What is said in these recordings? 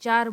4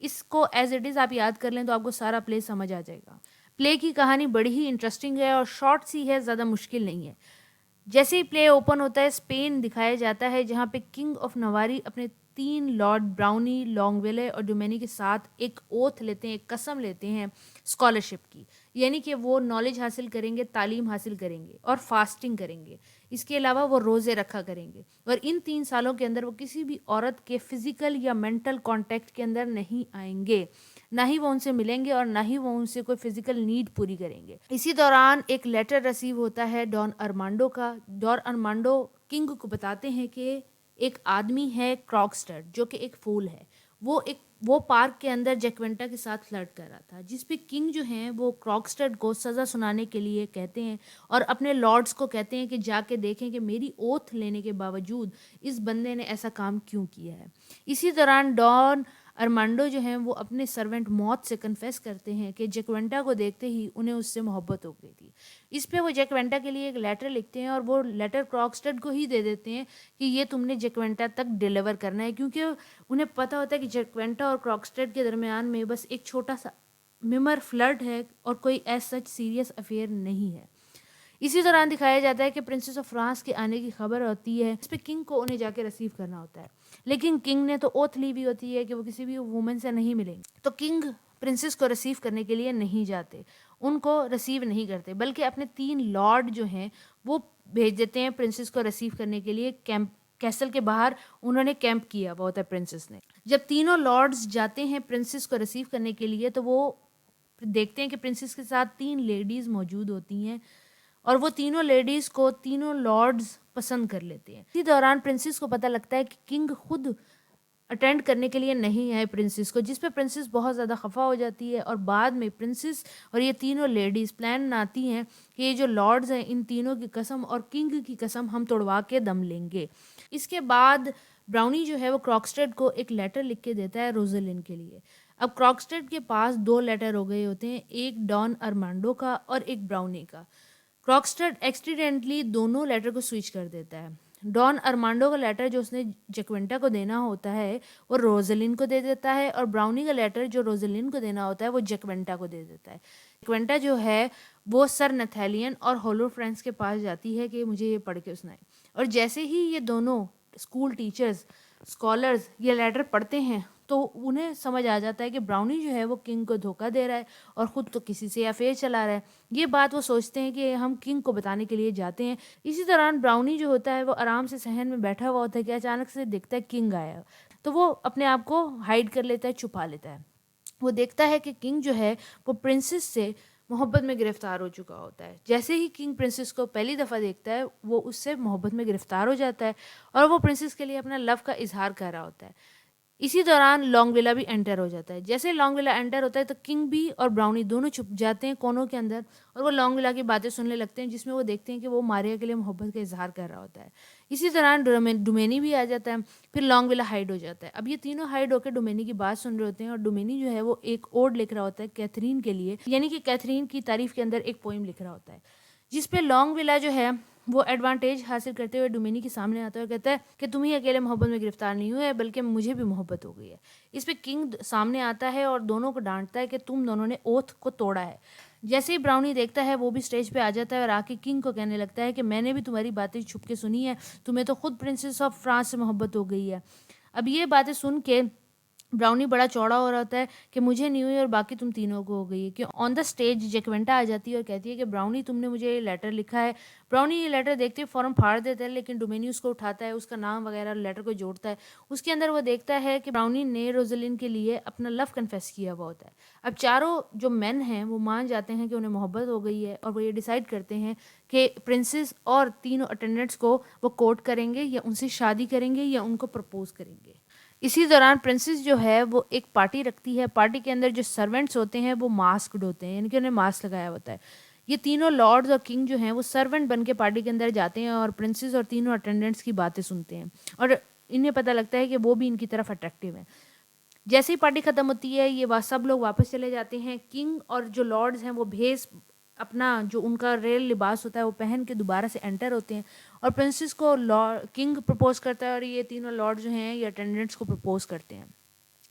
اس کو as it is آپ یاد کر لیں تو آپ کو سارا پلے سمجھ آ جائے گا. پلے کی کہانی بڑی ہی انٹرسٹنگ ہے اور شارٹ سی ہے, زیادہ مشکل نہیں ہے. جیسے ہی پلے اوپن ہوتا ہے اسپین دکھایا جاتا ہے جہاں پہ کنگ آف نواری اپنے 3 لارڈ براؤنی, لانگ ویلے اور ڈومینی کے ساتھ ایک اوتھ لیتے ہیں, ایک قسم لیتے ہیں اسکالرشپ کی, یعنی کہ وہ نالج حاصل کریں گے, تعلیم حاصل کریں گے اور فاسٹنگ کریں گے. اس کے علاوہ وہ روزے رکھا کریں گے اور ان 3 سالوں کے اندر وہ کسی بھی عورت کے فزیکل یا مینٹل کانٹیکٹ کے اندر نہیں آئیں گے, نہ ہی وہ ان سے ملیں گے اور نہ ہی وہ ان سے کوئی فزیکل نیڈ پوری کریں گے. اسی دوران ایک لیٹر ریسیو ہوتا ہے ڈان ارمانڈو کا. ڈان ارمانڈو کنگ کو بتاتے ہیں کہ ایک آدمی ہے کراکسٹر جو کہ ایک فول ہے, وہ پارک کے اندر جیکوینٹا کے ساتھ فلرٹ کر رہا تھا, جس پہ کنگ جو ہیں وہ کراکسٹر کو سزا سنانے کے لیے کہتے ہیں اور اپنے لارڈز کو کہتے ہیں کہ جا کے دیکھیں کہ میری اوتھ لینے کے باوجود اس بندے نے ایسا کام کیوں کیا ہے. اسی دوران ڈان ارمانڈو جو ہیں وہ اپنے سرونٹ موت سے کنفیس کرتے ہیں کہ جیکوینٹا کو دیکھتے ہی انہیں اس سے محبت ہو گئی تھی. اس پہ وہ جیکوینٹا کے لیے ایک لیٹر لکھتے ہیں اور وہ لیٹر کراکسٹڈ کو ہی دے دیتے ہیں کہ یہ تم نے جیکوینٹا تک ڈیلیور کرنا ہے, کیونکہ انہیں پتہ ہوتا ہے کہ جیکوینٹا اور کراکسٹڈ کے درمیان میں بس ایک چھوٹا سا ممر فلرٹ ہے اور کوئی ایز سچ سیریس افیئر نہیں ہے. اسی دوران دکھایا جاتا ہے کہ پرنسس آف فرانس کے آنے کی خبر ہوتی ہے, اس پہ کنگ کو انہیں جا کے ریسیو کرنا ہوتا ہے, لیکن کنگ نے تو اوتھ لی ہوئی ہوتی ہے کہ وہ کسی بھی وومن سے نہیں ملیں گے, تو کنگ پرنسس کو ریسیو کرنے کے لیے نہیں جاتے, ان کو ریسیو نہیں کرتے, بلکہ اپنے 3 لارڈ جو ہیں وہ بھیج دیتے ہیں پرنسس کو ریسیو کرنے کے لیے. کیسل کے باہر انہوں نے کیمپ کیا ہوا ہوتا ہے پرنسس نے. جب تینوں لارڈز جاتے ہیں پرنسس کو ریسیو کرنے کے لیے تو وہ دیکھتے ہیں کہ پرنسس کے ساتھ 3 لیڈیز موجود ہوتی ہیں اور وہ تینوں لیڈیز کو تینوں لارڈز پسند کر لیتے ہیں. اسی دوران پرنسس کو پتہ لگتا ہے کہ کنگ خود اٹینڈ کرنے کے لیے نہیں آئے پرنسس کو, جس پہ پرنسس بہت زیادہ خفا ہو جاتی ہے اور بعد میں پرنسس اور یہ تینوں لیڈیز پلان بناتی ہیں کہ یہ جو لارڈز ہیں ان تینوں کی قسم اور کنگ کی قسم ہم توڑوا کے دم لیں گے. اس کے بعد براؤنی جو ہے وہ کراکسٹڈ کو ایک لیٹر لکھ کے دیتا ہے روزلین کے لیے. اب کراکسٹڈ کے پاس 2 لیٹر ہو گئے ہوتے ہیں, ایک ڈان ارمانڈو کا اور ایک براؤنی کا. کراکسٹڈ ایکسیڈنٹلی دونوں لیٹر کو سوئچ کر دیتا ہے. ڈان ارمانڈو کا لیٹر جو اس نے جیکوینٹا کو دینا ہوتا ہے وہ روزلین کو دے دیتا ہے اور براؤنی کا لیٹر جو روزلین کو دینا ہوتا ہے وہ جیکوینٹا کو دے دیتا ہے. جیکوینٹا جو ہے وہ سر نتھیلین اور ہولو فرینس کے پاس جاتی ہے کہ مجھے یہ پڑھ کے سنائیں, اور جیسے ہی یہ دونوں اسکول ٹیچرز اسکالرز یہ لیٹر پڑھتے ہیں تو انہیں سمجھ آ جاتا ہے کہ براؤنی جو ہے وہ کنگ کو دھوکہ دے رہا ہے اور خود تو کسی سے افیئر چلا رہا ہے. یہ بات وہ سوچتے ہیں کہ ہم کنگ کو بتانے کے لیے جاتے ہیں. اسی دوران براؤنی جو ہوتا ہے وہ آرام سے صحن میں بیٹھا ہوا ہوتا ہے کہ اچانک سے دیکھتا ہے کنگ آیا, تو وہ اپنے آپ کو ہائیڈ کر لیتا ہے, چھپا لیتا ہے. وہ دیکھتا ہے کہ کنگ جو ہے وہ پرنسس سے محبت میں گرفتار ہو چکا ہوتا ہے. جیسے ہی کنگ پرنسس کو پہلی دفعہ دیکھتا ہے وہ اس سے محبت میں گرفتار ہو جاتا ہے اور وہ پرنسس کے لیے اپنا لو کا اظہار کر رہا ہوتا ہے. اسی دوران لانگ ویلا بھی انٹر ہو جاتا ہے. جیسے لانگ ویلا انٹر ہوتا ہے تو کنگ بھی اور براؤنی دونوں چھپ جاتے ہیں کونوں کے اندر اور وہ لانگ ویلا کی باتیں سننے لگتے ہیں جس میں وہ دیکھتے ہیں کہ وہ ماریا کے لیے محبت کا اظہار کر رہا ہوتا ہے. اسی دوران ڈومینی بھی آ جاتا ہے, پھر لانگ ویلا ہائیڈ ہو جاتا ہے. اب یہ تینوں ہائیڈ ہو کے ڈومینی کی بات سن رہے ہوتے ہیں اور ڈومینی جو ہے وہ ایک اوڈ لکھ رہا ہوتا ہے کیتھرین کے لیے, یعنی کہ کیتھرین کی تعریف کے اندر ایک پوئم لکھ رہا ہوتا ہے, جس پہ لانگ ویلا جو ہے وہ ایڈوانٹیج حاصل کرتے ہوئے ڈومینی کے سامنے آتا ہے اور کہتا ہے کہ تم ہی اکیلے محبت میں گرفتار نہیں ہوئے بلکہ مجھے بھی محبت ہو گئی ہے. اس پہ کنگ سامنے آتا ہے اور دونوں کو ڈانٹتا ہے کہ تم دونوں نے اوتھ کو توڑا ہے. جیسے ہی براؤنی دیکھتا ہے وہ بھی اسٹیج پہ آ جاتا ہے اور آ کے کنگ کو کہنے لگتا ہے کہ میں نے بھی تمہاری باتیں چھپ کے سنی ہے, تمہیں تو خود پرنسس آف فرانس سے محبت ہو گئی ہے. اب یہ باتیں سن کے براؤنی بڑا چوڑا ہو رہا ہوتا ہے کہ مجھے نہیں ہوئی اور باقی تم تینوں کو ہو گئی ہے. کہ آن دا اسٹیج جیکوینٹا آ جاتی ہے اور کہتی ہے کہ براؤنی تم نے مجھے یہ لیٹر لکھا ہے. براؤنی یہ لیٹر دیکھتے ہوئے فوراً پھاڑ دیتا ہے, لیکن ڈومینی اس کو اٹھاتا ہے, اس کا نام وغیرہ لیٹر کو جوڑتا ہے. اس کے اندر وہ دیکھتا ہے کہ براؤنی نے روزلین کے لیے اپنا لو کنفیس کیا ہوا ہوتا ہے. اب چاروں جو مین ہیں وہ مان جاتے ہیں کہ انہیں محبت ہو گئی ہے اور وہ یہ ڈیسائیڈ کرتے ہیں کہ پرنسس اور تینوں اٹینڈنٹس کو وہ کورٹ کریں گے یا ان سے شادی کریں گے یا ان کو پرپوز کریں گے. اسی دوران پرنسس جو ہے وہ ایک پارٹی رکھتی ہے. پارٹی کے اندر جو سرونٹس ہوتے ہیں وہ ماسکڈ ہوتے ہیں, یعنی کہ انہیں ماسک لگایا ہوتا ہے. یہ تینوں لارڈز اور کنگ جو ہیں وہ سرونٹ بن کے پارٹی کے اندر جاتے ہیں اور پرنسس اور تینوں اٹینڈنٹس کی باتیں سنتے ہیں اور انہیں پتہ لگتا ہے کہ وہ بھی ان کی طرف اٹریکٹیو ہیں. جیسے ہی پارٹی ختم ہوتی ہے یہ سب لوگ واپس چلے جاتے ہیں. کنگ اور جو لارڈز ہیں وہ بھیس اپنا جو ان کا ریل لباس ہوتا ہے وہ پہن کے دوبارہ سے انٹر ہوتے ہیں اور پرنسس کو کنگ پرپوز کرتا ہے اور یہ تینوں لارڈ جو ہیں یہ اٹینڈنٹس کو پرپوز کرتے ہیں.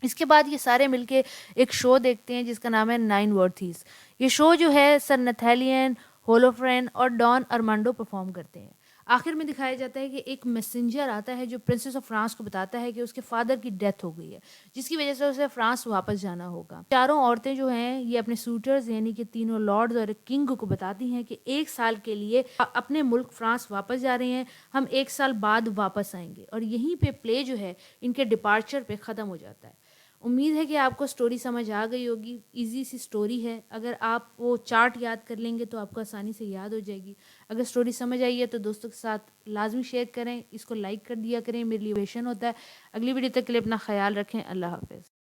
اس کے بعد یہ سارے مل کے ایک شو دیکھتے ہیں جس کا نام ہے 9 ورتھیز. یہ شو جو ہے سر نتھیلین، ہولوفرین اور ڈان ارمانڈو پرفارم کرتے ہیں. آخر میں دکھایا جاتا ہے کہ ایک میسنجر آتا ہے جو پرنسس آف فرانس کو بتاتا ہے کہ اس کے فادر کی ڈیتھ ہو گئی ہے، جس کی وجہ سے اسے فرانس واپس جانا ہوگا. چاروں عورتیں جو ہیں یہ اپنے سوٹرز یعنی کہ تینوں لارڈز اور کنگ کو بتاتی ہیں کہ 1 سال کے لیے اپنے ملک فرانس واپس جا رہے ہیں، ہم 1 سال بعد واپس آئیں گے. اور یہیں پہ پلے جو ہے ان کے ڈپارچر پہ ختم ہو جاتا ہے. امید ہے کہ آپ کو سٹوری سمجھ آ گئی ہوگی. ایزی سی سٹوری ہے، اگر آپ وہ چارٹ یاد کر لیں گے تو آپ کو آسانی سے یاد ہو جائے گی. اگر سٹوری سمجھ آئی ہے تو دوستوں کے ساتھ لازمی شیئر کریں، اس کو لائک کر دیا کریں، میرے لیے موٹیویشن ہوتا ہے. اگلی ویڈیو تک کے لیے اپنا خیال رکھیں. اللہ حافظ.